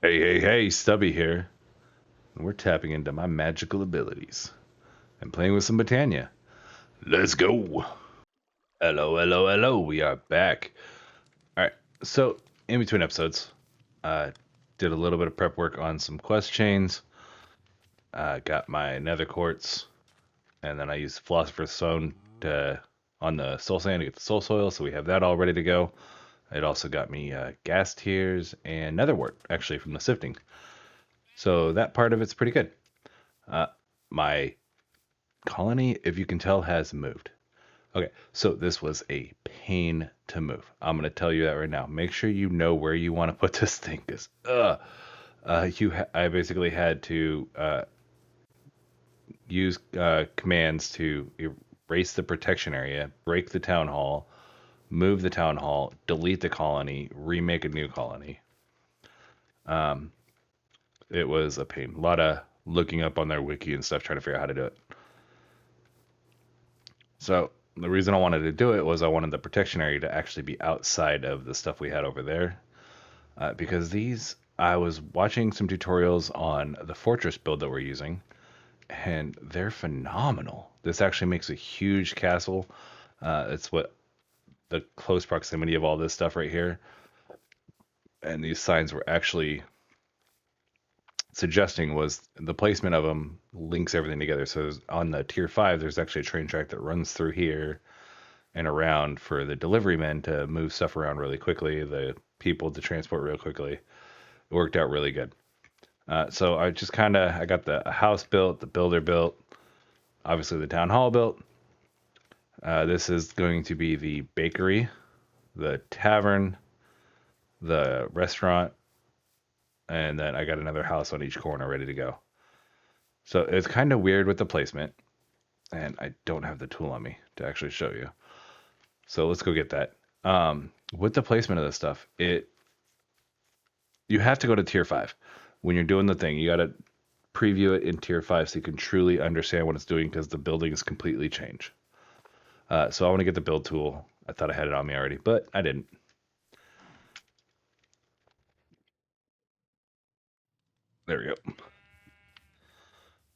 Hey, Stubby here. And we're tapping into my magical abilities and playing with some Botania. Let's go. Hello. We are back. All right. So, in between episodes, did a little bit of prep work on some quest chains. Got my nether quartz, and then I used Philosopher's Stone on the soul sand to get the soul soil, so we have that all ready to go. It also got me gas tears and nether wart, actually, from the sifting. So that part of it's pretty good. My colony, if you can tell, has moved. Okay, so this was a pain to move. I'm gonna tell you that right now. Make sure you know where you want to put this thing, because I basically had to use commands to erase the protection area, break the town hall, move the town hall, delete the colony, remake a new colony. It was a pain. A lot of looking up on their wiki and stuff, trying to figure out how to do it. So the reason I wanted to do it was I wanted the protection area to actually be outside of the stuff we had over there. Because I was watching some tutorials on the fortress build that we're using, and they're phenomenal. This actually makes a huge castle. It's what the close proximity of all this stuff right here. And these signs were actually suggesting was the placement of them links everything together. So on the tier 5, there's actually a train track that runs through here and around for the delivery men to move stuff around really quickly, the people to transport real quickly. It worked out really good. So I just I got the house built, the builder built, obviously the town hall built. This is going to be the bakery, the tavern, the restaurant, and then I got another house on each corner ready to go. So it's kind of weird with the placement, and I don't have the tool on me to actually show you. So let's go get that. With the placement of this stuff, you have to go to tier 5 when you're doing the thing. You got to preview it in tier 5 so you can truly understand what it's doing, because the buildings completely change. So I want to get the build tool. I thought I had it on me already, but I didn't. There we go.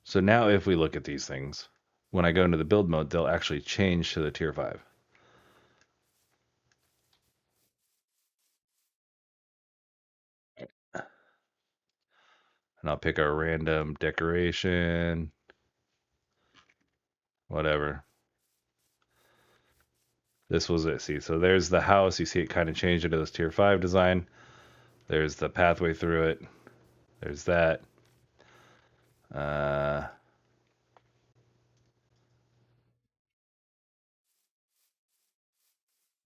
So now if we look at these things, when I go into the build mode, they'll actually change to the tier 5. And I'll pick a random decoration, whatever. This was it. See, so there's the house. You see it kind of changed into this tier 5 design. There's the pathway through it. There's that.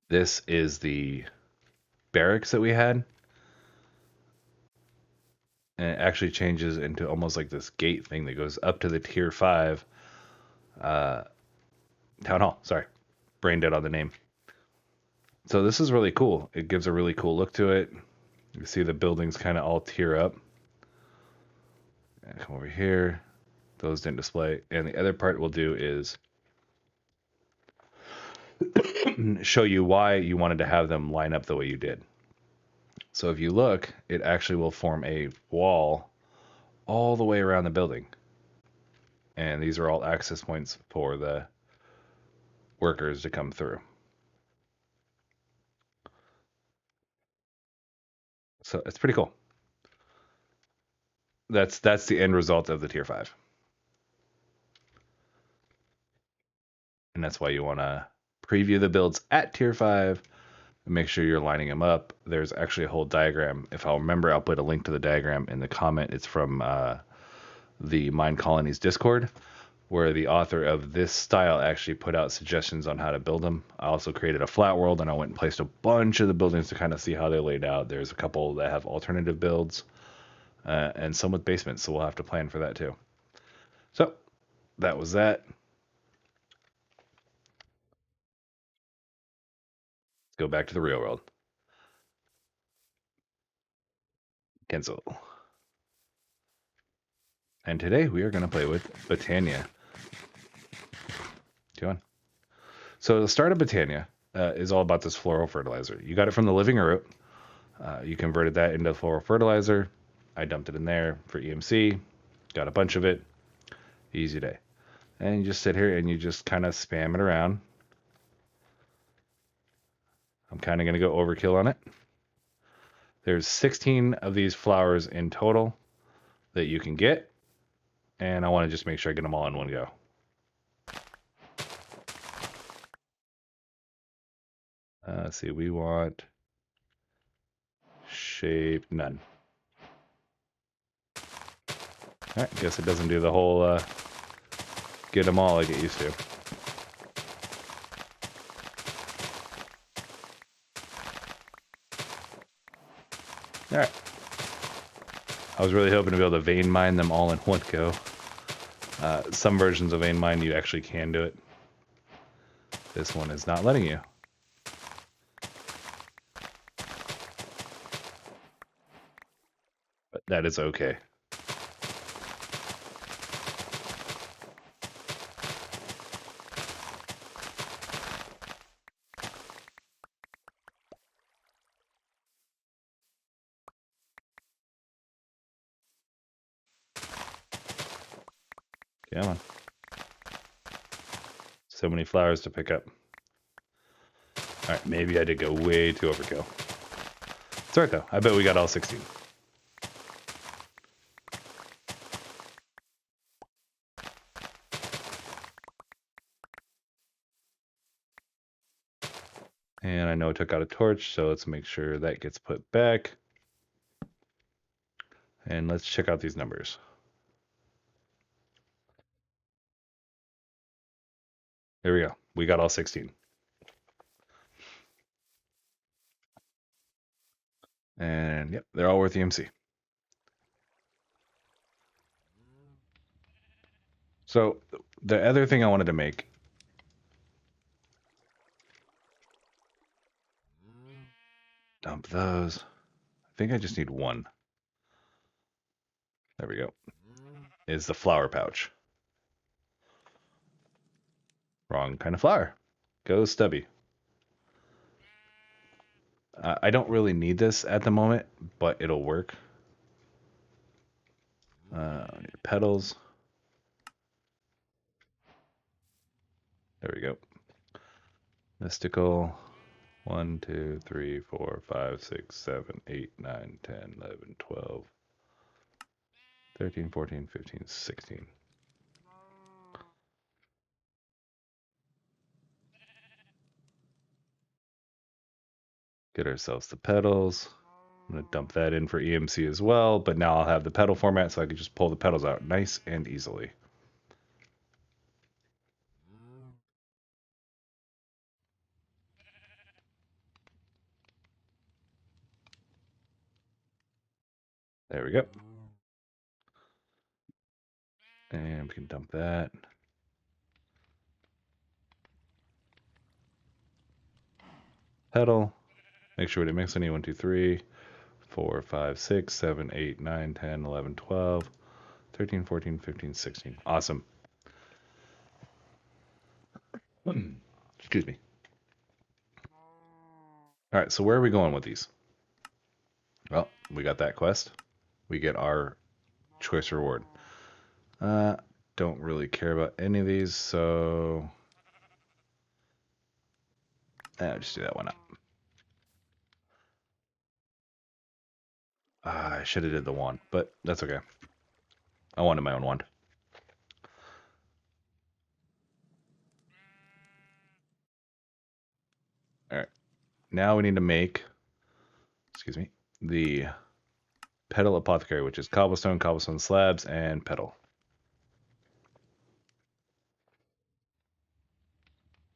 This is the barracks that we had. And it actually changes into almost like this gate thing that goes up to the tier 5 town hall. Sorry, brain dead on the name. So this is really cool. It gives a really cool look to it. You see the buildings kind of all tier up. And come over here. Those didn't display. And the other part we'll do is show you why you wanted to have them line up the way you did. So if you look, it actually will form a wall all the way around the building. And these are all access points for the workers to come through. So it's pretty cool. That's the end result of the tier 5. And that's why you want to preview the builds at tier 5 and make sure you're lining them up. There's actually a whole diagram. If I'll remember, I'll put a link to the diagram in the comment. It's from the Minecolonies Discord, where the author of this style actually put out suggestions on how to build them. I also created a flat world, and I went and placed a bunch of the buildings to kind of see how they're laid out. There's a couple that have alternative builds, and some with basements, so we'll have to plan for that too. So that was that. Let's go back to the real world. Cancel. And today we are going to play with Botania. Go on. So the start of Botania is all about this floral fertilizer. You got it from the living root. You converted that into floral fertilizer. I dumped it in there for EMC. Got a bunch of it. Easy day. And you just sit here and you just kind of spam it around. I'm kind of going to go overkill on it. There's 16 of these flowers in total that you can get. And I want to just make sure I get them all in one go. Let's see, we want shape none. All right, guess it doesn't do the whole get them all like it used to. All right. I was really hoping to be able to vein mine them all in one go. Some versions of vein mine, you actually can do it. This one is not letting you. But that is okay. Come on. So many flowers to pick up. All right, maybe I did go way too overkill. It's all right, though. I bet we got all 16. And I know I took out a torch, so let's make sure that gets put back. And let's check out these numbers. There we go. We got all 16. And yep, they're all worth EMC. So the other thing I wanted to make, dump those. I think I just need one. There we go. Is the flower pouch. Wrong kind of flower. Go stubby. I don't really need this at the moment, but it'll work. Need petals. There we go. Mystical. 1, 2, 3, 4, 5, 6, 7, 8, 9, 10, 11, 12, 13, 14, 15, 16. Get ourselves the petals. I'm going to dump that in for EMC as well, but now I'll have the petal format so I can just pull the petals out nice and easily. There we go. And we can dump that. Petal. Make sure we didn't mix any. 1, 2, 3, 4, 5, 6, 7, 8, 9, 10, 11, 12, 13, 14, 15, 16. Awesome. Excuse me. All right, so where are we going with these? Well, we got that quest. We get our choice reward. Don't really care about any of these, so I'll just do that one up. I should have did the wand, but that's okay. I wanted my own wand. All right, now we need to make, excuse me, the petal apothecary, which is cobblestone, cobblestone slabs, and petal.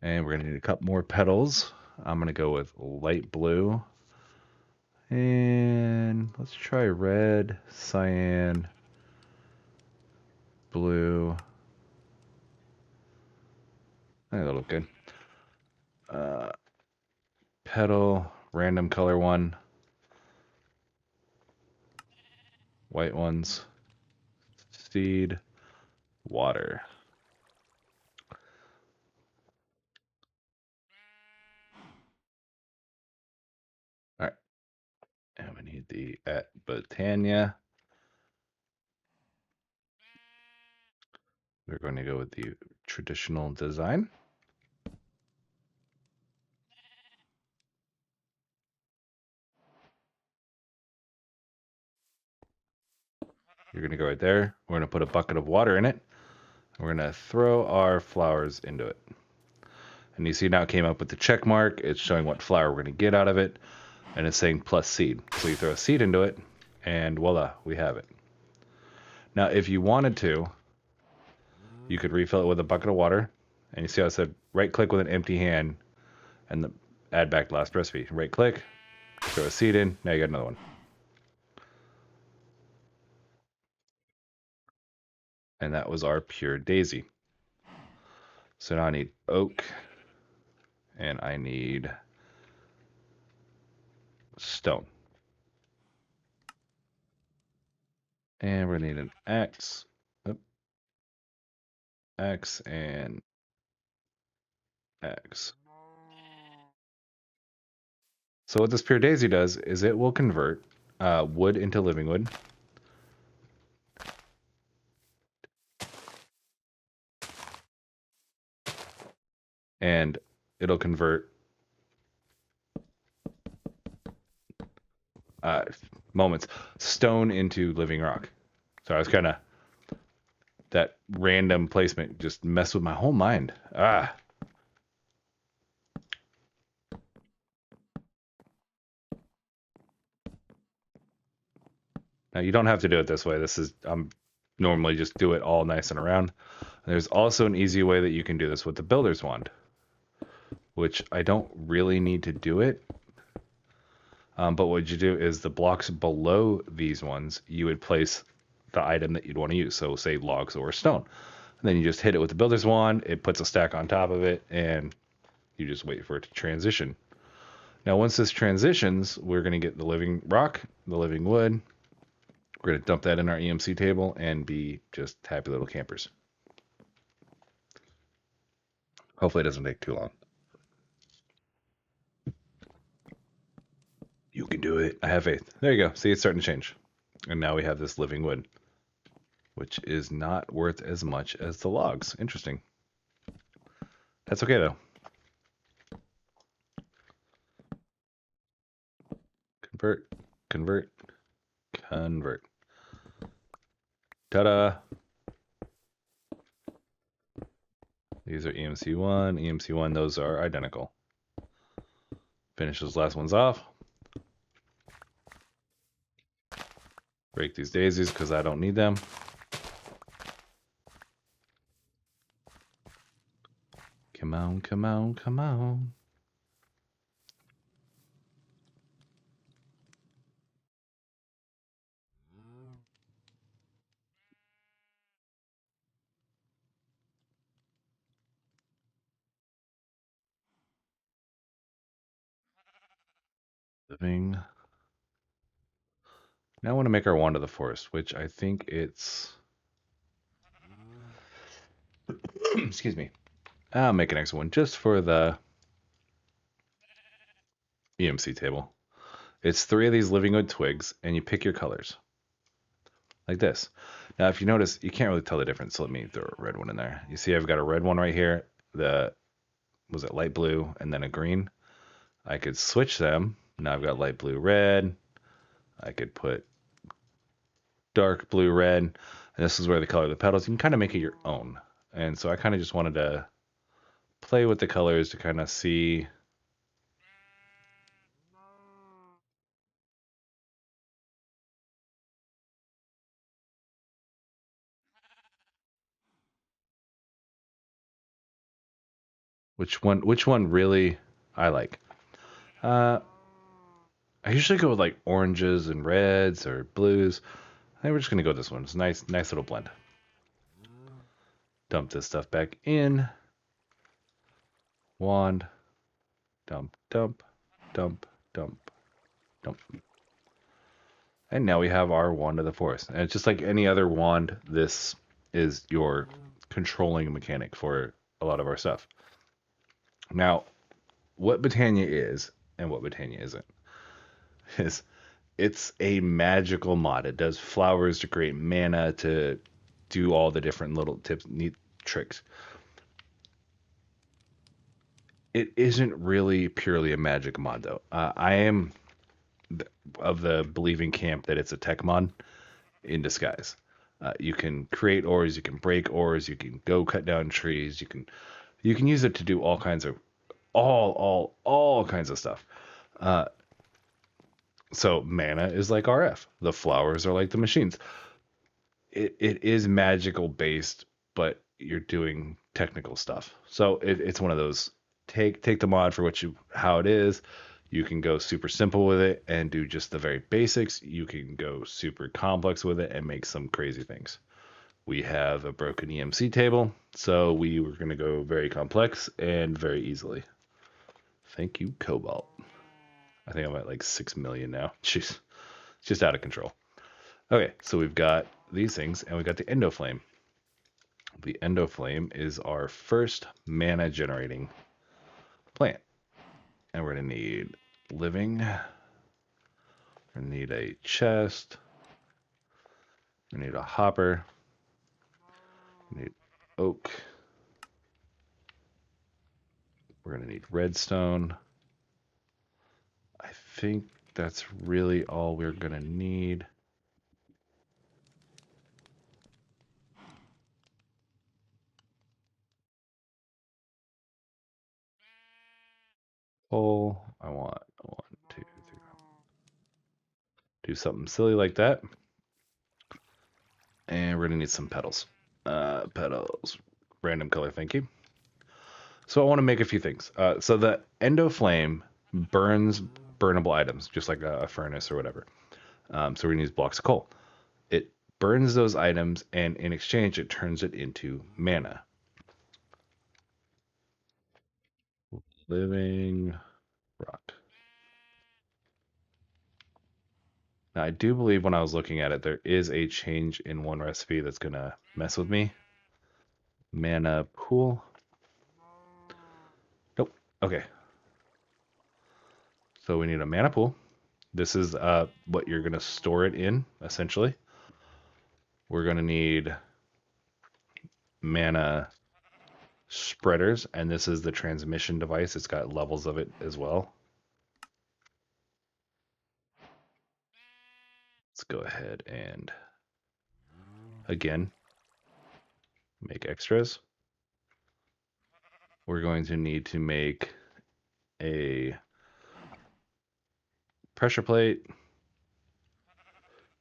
And we're gonna need a couple more petals. I'm gonna go with light blue. And let's try red, cyan, blue. I think that'll look good. Petal, random color one. White ones. Seed, water. All right. And we need the at Botania. We're going to go with the traditional design. You're going to go right there. We're going to put a bucket of water in it. We're going to throw our flowers into it. And you see now it came up with the check mark. It's showing what flower we're going to get out of it. And it's saying plus seed. So you throw a seed into it, and voila, we have it. Now, if you wanted to, you could refill it with a bucket of water. And you see how it said right click with an empty hand and add back last recipe. Right click, throw a seed in. Now you got another one. And that was our pure daisy. So now I need oak, and I need stone. And we're going to need an axe. Axe and axe. So what this pure daisy does is it will convert wood into living wood. And it'll convert stone into living rock. So I was kind of, that random placement just messed with my whole mind. Now you don't have to do it this way. I'm normally just do it all nice and around. There's also an easy way that you can do this with the builder's wand, which I don't really need to do it. But what you do is the blocks below these ones, you would place the item that you'd want to use. So say logs or stone. And then you just hit it with the builder's wand. It puts a stack on top of it, and you just wait for it to transition. Now, once this transitions, we're going to get the living rock, the living wood. We're going to dump that in our EMC table and be just happy little campers. Hopefully it doesn't take too long. You can do it. I have faith. There you go. See, it's starting to change. And now we have this living wood, which is not worth as much as the logs. Interesting. That's okay, though. Convert, convert, convert. Ta-da! These are EMC1, EMC1. Those are identical. Finish those last ones off. Break these daisies because I don't need them. Come on, come on, come on. Living. Now I want to make our wand of the forest, which I think it's... Excuse me. I'll make an extra one just for the EMC table. It's 3 of these living wood twigs, and you pick your colors. Like this. Now, if you notice, you can't really tell the difference, so let me throw a red one in there. You see I've got a red one right here. Was it light blue and then a green? I could switch them. Now I've got light blue, red. I could put dark blue, red. And this is where the color of the petals, you can kind of make it your own. And so I kind of just wanted to play with the colors to kind of see which one really I like. I usually go with like oranges and reds or blues. I think we're just gonna go with this one. It's a nice little blend. Dump this stuff back in. Wand. Dump, dump, dump, dump, dump. And now we have our wand of the forest. And it's just like any other wand, this is your controlling mechanic for a lot of our stuff. Now, what Botania is and what Botania isn't is it's a magical mod. It does flowers to create mana to do all the different little tips, neat tricks. It isn't really purely a magic mod though. I am of the believing camp that it's a tech mod in disguise. You can create ores, you can break ores, you can go cut down trees, you can use it to do all kinds of all kinds of stuff. Uh, so mana is like RF. The flowers are like the machines. It is magical based, but you're doing technical stuff. So it's one of those take the mod for how it is. You can go super simple with it and do just the very basics. You can go super complex with it and make some crazy things. We have a broken EMC table, so we were going to go very complex and very easily. Thank you, Cobalt. I think I'm at like 6 million now. Jeez, it's just out of control. Okay, so we've got these things, and we got the Endoflame. The Endoflame is our first mana generating plant. And we're going to need living. We're going to need a chest. We need a hopper. We need oak. We're going to need redstone. I think that's really all we're going to need. Oh, I want 1, 2, 3. Do something silly like that. And we're going to need some petals. Petals. Random color, thank you. So I want to make a few things. So the Endoflame burns burnable items, just like a furnace or whatever. So we're going to use blocks of coal. It burns those items, and in exchange, it turns it into mana. Living rock. Now, I do believe when I was looking at it, there is a change in one recipe that's going to mess with me. Mana pool. Nope. Okay. So we need a mana pool. This is what you're going to store it in, essentially. We're going to need mana spreaders, and this is the transmission device. It's got levels of it as well. Let's go ahead and again make extras. We're going to need to make a pressure plate.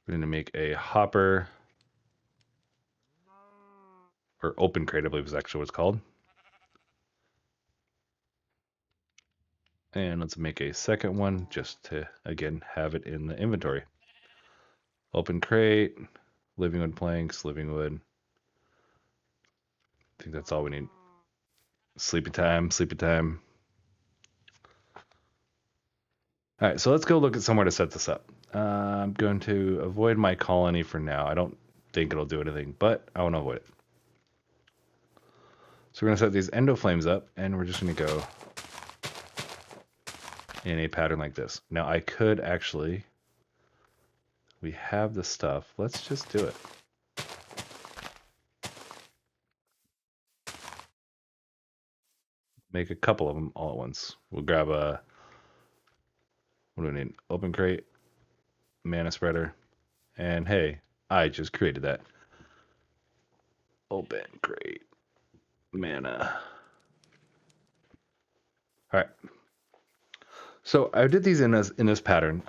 We're going to make a hopper, or open crate, I believe is actually what it's called. And let's make a second one just to, again, have it in the inventory. Open crate, living wood planks, living wood. I think that's all we need. Sleepy time, sleepy time. All right, so let's go look at somewhere to set this up. I'm going to avoid my colony for now. I don't think it'll do anything, but I want to avoid it. So we're going to set these endoflames up, and we're just going to go in a pattern like this. Now, I could actually... We have the stuff. Let's just do it. Make a couple of them all at once. We'll grab a... What do we need? Open crate, mana spreader, and hey, I just created that. Open crate, mana. All right. So I did these in this pattern.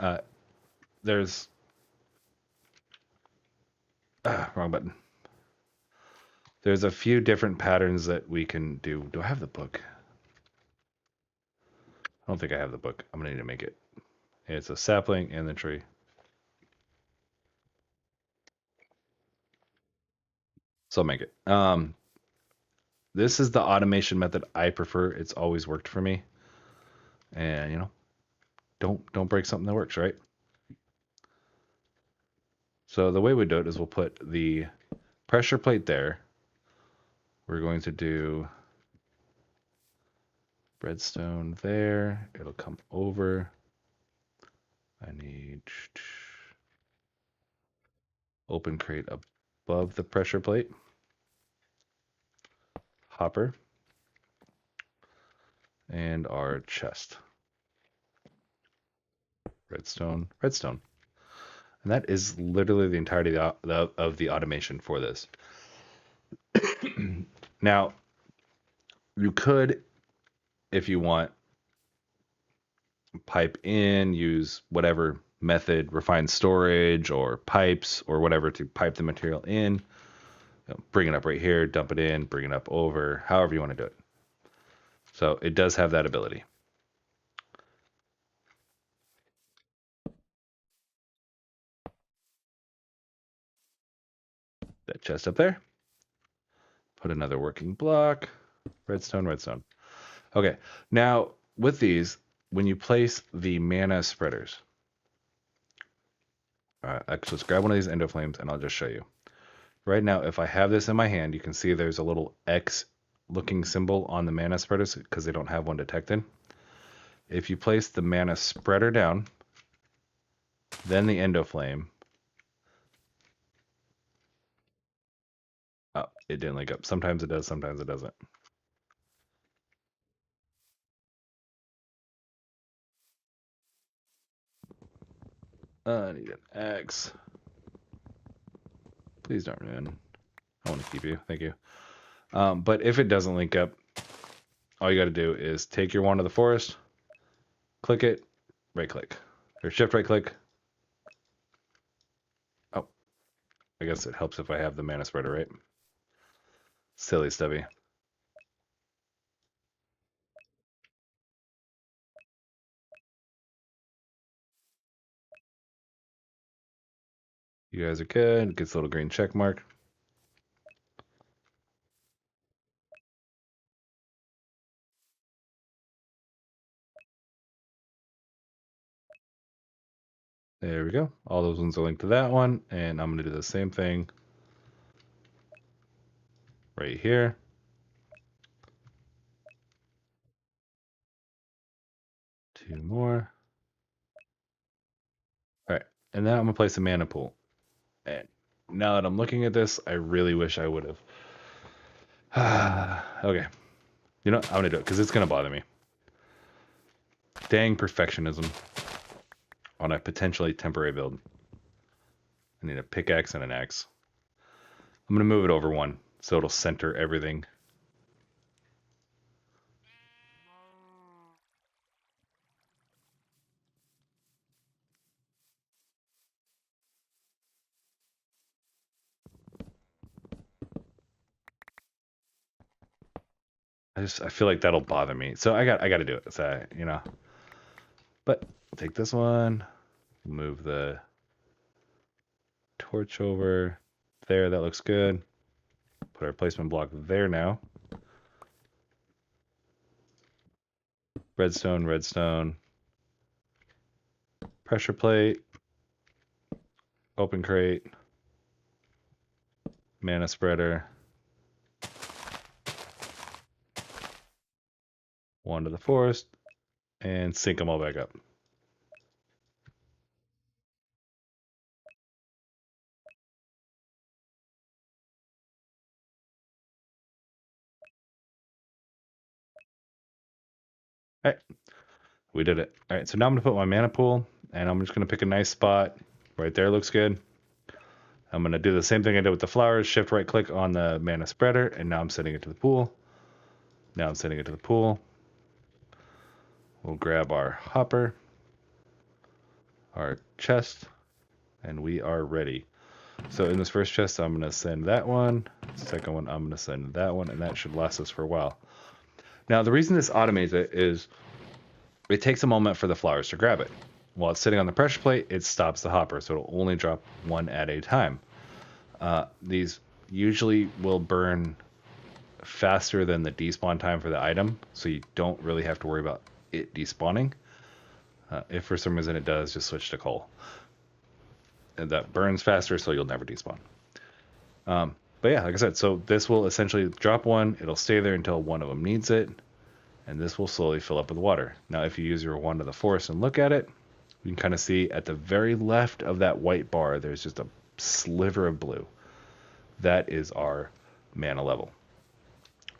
There's wrong button. There's a few different patterns that we can do. Do I have the book? I don't think I have the book. I'm gonna need to make it. It's a sapling and the tree. So I'll make it. This is the automation method I prefer. It's always worked for me. And you know, don't break something that works, right? So the way we do it is we'll put the pressure plate there. We're going to do redstone there. It'll come over. I need open crate above the pressure plate. Hopper. And our chest. Redstone, redstone. And that is literally the entirety of the automation for this. Now, you could, if you want, pipe in, use whatever method, refined storage or pipes or whatever to pipe the material in. Bring it up right here, dump it in, bring it up over, however you want to do it. So it does have that ability. That chest up there. Put another working block. Redstone, redstone. Okay, now with these, when you place the mana spreaders, actually, let's grab one of these endo flames and I'll just show you. Right now, if I have this in my hand, you can see there's a little X looking symbol on the mana spreaders because they don't have one detected. If you place the mana spreader down, then the endo flame. Oh, it didn't link up. Sometimes it does, sometimes it doesn't. I need an X. Please don't run. I want to keep you. Thank you. But if it doesn't link up, all you got to do is take your wand of the forest, click it, right click, or shift right click. Oh, I guess it helps if I have the mana spreader, right? Silly stubby. You guys are good. Gets a little green check mark. There we go. All those ones are linked to that one. And I'm going to do the same thing right here. Two more. All right. And now I'm going to place a mana pool. And now that I'm looking at this, I really wish I would have. Okay. You know what? I'm going to do it because it's going to bother me. Dang perfectionism on a potentially temporary build. I need a pickaxe and an axe. I'm going to move it over one so it'll center everything. I feel like that'll bother me. So I got to do it. So, you know. But I'll take this one, move the torch over there. That looks good. Put our placement block there now. Redstone, redstone. Pressure plate. Open crate. Mana spreader. Wand of the forest. And sync them all back up. All right, we did it. All right, so now I'm gonna put my mana pool, and I'm just gonna pick a nice spot. Right there looks good. I'm gonna do the same thing I did with the flowers. Shift right click on the mana spreader, and now I'm sending it to the pool. Now I'm sending it to the pool. We'll grab our hopper, our chest, and we are ready. So in this first chest, I'm gonna send that one. Second one, I'm gonna send that one, and that should last us for a while. Now, the reason this automates it is it takes a moment for the flowers to grab it. While it's sitting on the pressure plate, it stops the hopper, so it'll only drop one at a time. These usually will burn faster than the despawn time for the item, so you don't really have to worry about it despawning. If for some reason it does, just switch to coal. And that burns faster, so you'll never despawn. But yeah, like I said, so this will essentially drop one. It'll stay there until one of them needs it. And this will slowly fill up with water. Now, if you use your wand of the forest and look at it, you can kind of see at the very left of that white bar, there's just a sliver of blue. That is our mana level.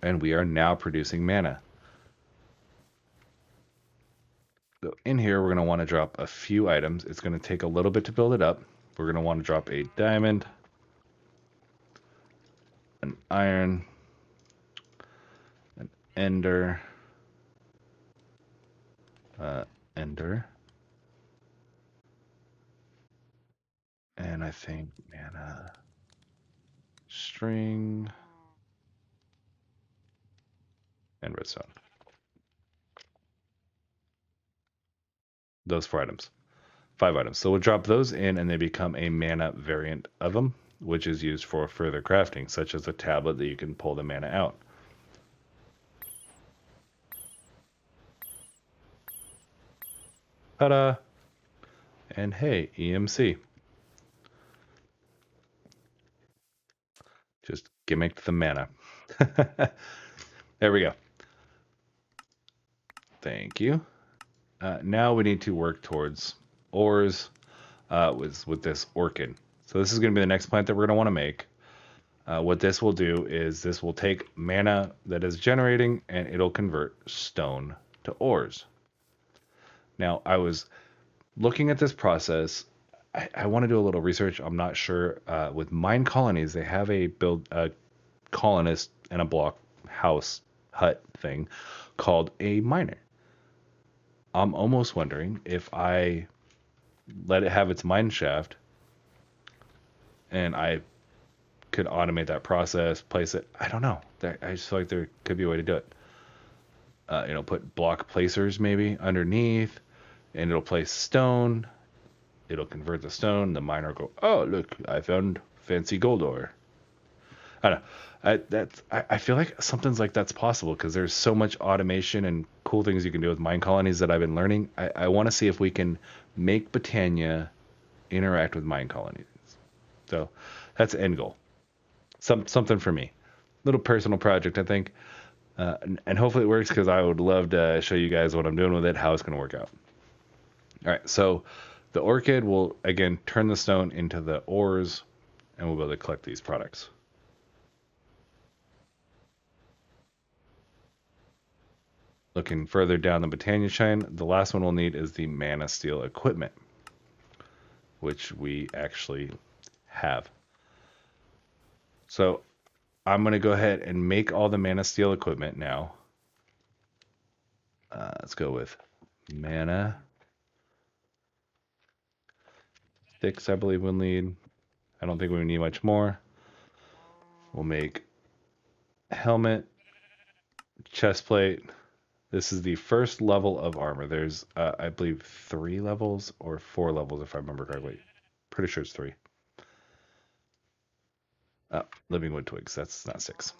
And we are now producing mana. So in here, we're going to want to drop a few items. It's going to take a little bit to build it up. We're going to want to drop a diamond, an iron, an ender, ender, and I think mana, string, and redstone. Those 4 items. 5 items. So we'll drop those in and they become a mana variant of them, which is used for further crafting, such as a tablet that you can pull the mana out. Ta-da! And hey, EMC. Just gimmicked the mana. There we go. Thank you. Now we need to work towards ores with this orchid. So this is going to be the next plant that we're going to want to make. What this will do is this will take mana that is generating and it'll convert stone to ores. Now, I was looking at this process. I want to do a little research. I'm not sure. With Minecolonies, they have a colonist in a block house hut thing called a miner. I'm almost wondering if I let it have its mine shaft and I could automate that process, place it. I don't know. I just feel like there could be a way to do it. Put block placers maybe underneath, and it'll place stone. It'll convert the stone. The miner will go, oh look, I found fancy gold ore. I don't know. I feel like something's like that's possible because there's so much automation and cool things you can do with Minecolonies that I've been learning. I want to see if we can make Botania interact with Minecolonies. So that's the end goal. Something for me. Little personal project, I think. And hopefully it works because I would love to show you guys what I'm doing with it, how it's going to work out. All right, so the orchid will, again, turn the stone into the ores, and we'll be able to collect these products. Looking further down the Botania chain, the last one we'll need is the mana steel equipment, which we actually have. So I'm going to go ahead and make all the mana steel equipment now. Let's go with mana. 6, I believe we'll need. I don't think we need much more. We'll make helmet, chest plate. This is the first level of armor. There's, I believe, 3 levels or 4 levels, if I remember correctly. Pretty sure it's 3. Living wood twigs. That's not 6.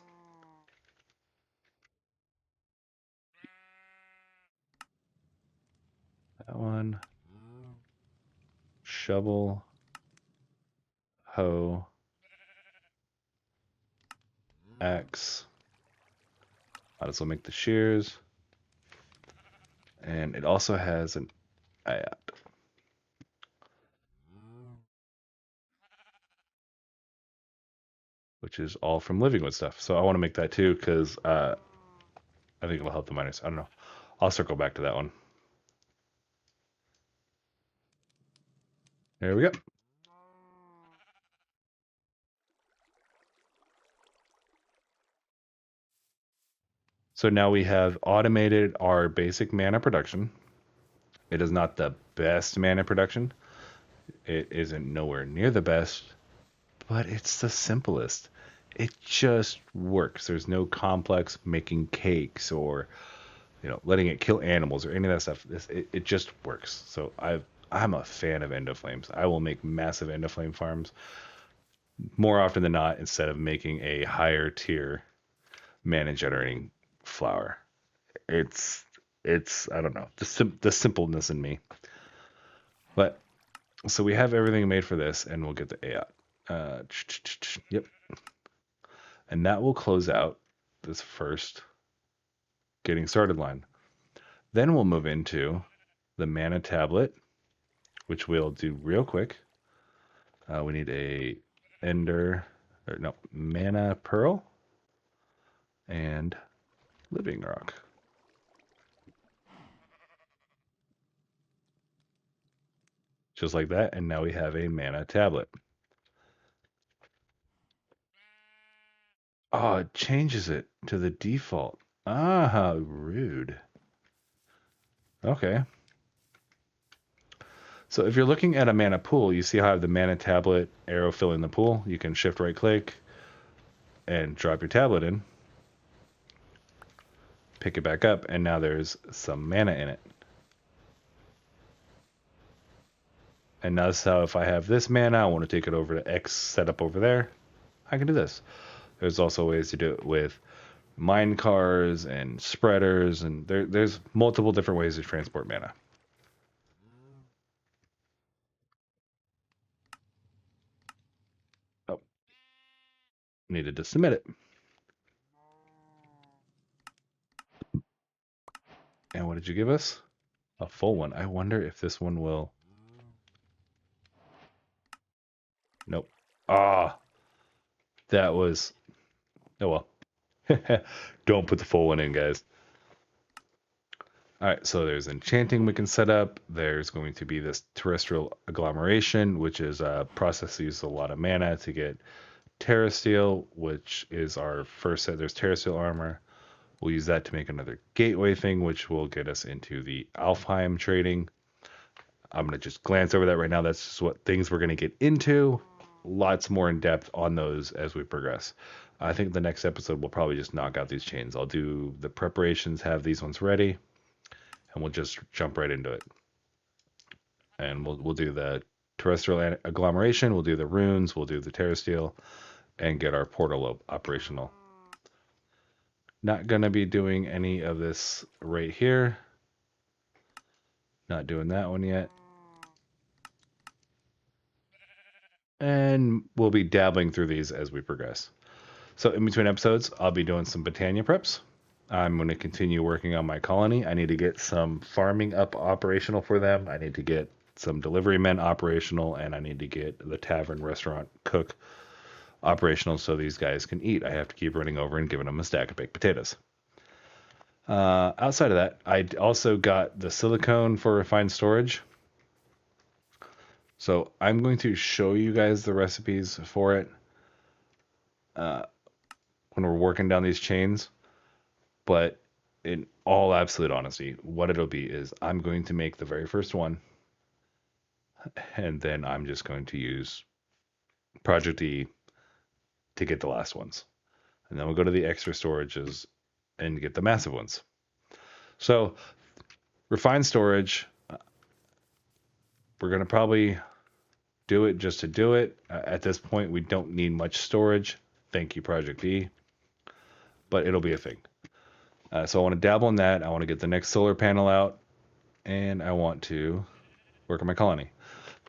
That one. Shovel. Hoe. Axe. Might as well make the shears. And it also has an IOT, which is all from living wood stuff. So I want to make that too because I think it'll help the miners. I don't know. I'll circle back to that one. There we go. So now we have automated our basic mana production. It is not the best mana production. It isn't nowhere near the best, but it's the simplest. It just works. There's no complex making cakes or letting it kill animals or any of that stuff. It just works. So I'm a fan of endoflames. I will make massive endoflame farms more often than not instead of making a higher tier mana generating flower. It's I don't know, the simpleness in me. But so we have everything made for this, and we'll get the AOT. Yep. And that will close out this first getting started line. Then we'll move into the mana tablet, which we'll do real quick. We need a ender, Or no, mana pearl and living rock. Just like that, and now we have a mana tablet. Oh, it changes it to the default. Ah, how rude. Okay. So if you're looking at a mana pool, you see how I have the mana tablet arrow filling the pool. You can shift right click and drop your tablet in. Pick it back up, and now there's some mana in it. And notice how if I have this mana, I want to take it over to X setup over there, I can do this. There's also ways to do it with mine cars and spreaders, and there's multiple different ways to transport mana. Oh, needed to submit it. And what did you give us? A full one. I wonder if this one will... Nope. Ah, that was... Oh well. Don't put the full one in, guys. All right, so there's enchanting we can set up. There's going to be this terrestrial agglomeration, which is a process that uses a lot of mana to get terrasteel, which is our first set. There's terrasteel armor. We'll use that to make another gateway thing, which will get us into the Alfheim trading. I'm going to just glance over that right now. That's just what things we're going to get into. Lots more in depth on those as we progress. I think the next episode we'll probably just knock out these chains. I'll do the preparations, have these ones ready, and we'll just jump right into it. And we'll do the terrestrial agglomeration, we'll do the runes, we'll do the terrasteel, and get our portal operational. Not going to be doing any of this right here. Not doing that one yet. And we'll be dabbling through these as we progress. So in between episodes, I'll be doing some Botania preps. I'm going to continue working on my colony. I need to get some farming up operational for them. I need to get some delivery men operational, and I need to get the tavern restaurant cook operational so these guys can eat. I have to keep running over and giving them a stack of baked potatoes. Outside of that, I also got the silicone for refined storage. So I'm going to show you guys the recipes for it when we're working down these chains. But in all absolute honesty, what it'll be is I'm going to make the very first one, and then I'm just going to use Project E to get the last ones. And then we'll go to the extra storages and get the massive ones. So refined storage, we're going to probably do it just to do it. At this point, we don't need much storage. Thank you, Project E. But it'll be a thing. So I want to dabble in that. I want to get the next solar panel out. And I want to work on my colony.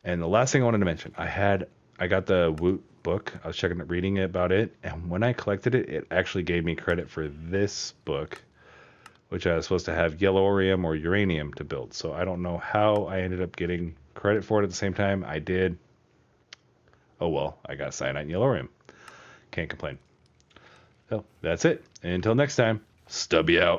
And the last thing I wanted to mention, I got the Woot book. I was reading it about it. And when I collected it, it actually gave me credit for this book, which I was supposed to have yellorium or uranium to build. So I don't know how I ended up getting credit for it at the same time. I did. Oh well, I got cyanite and yellorium. Can't complain. So that's it. Until next time, Stubby out.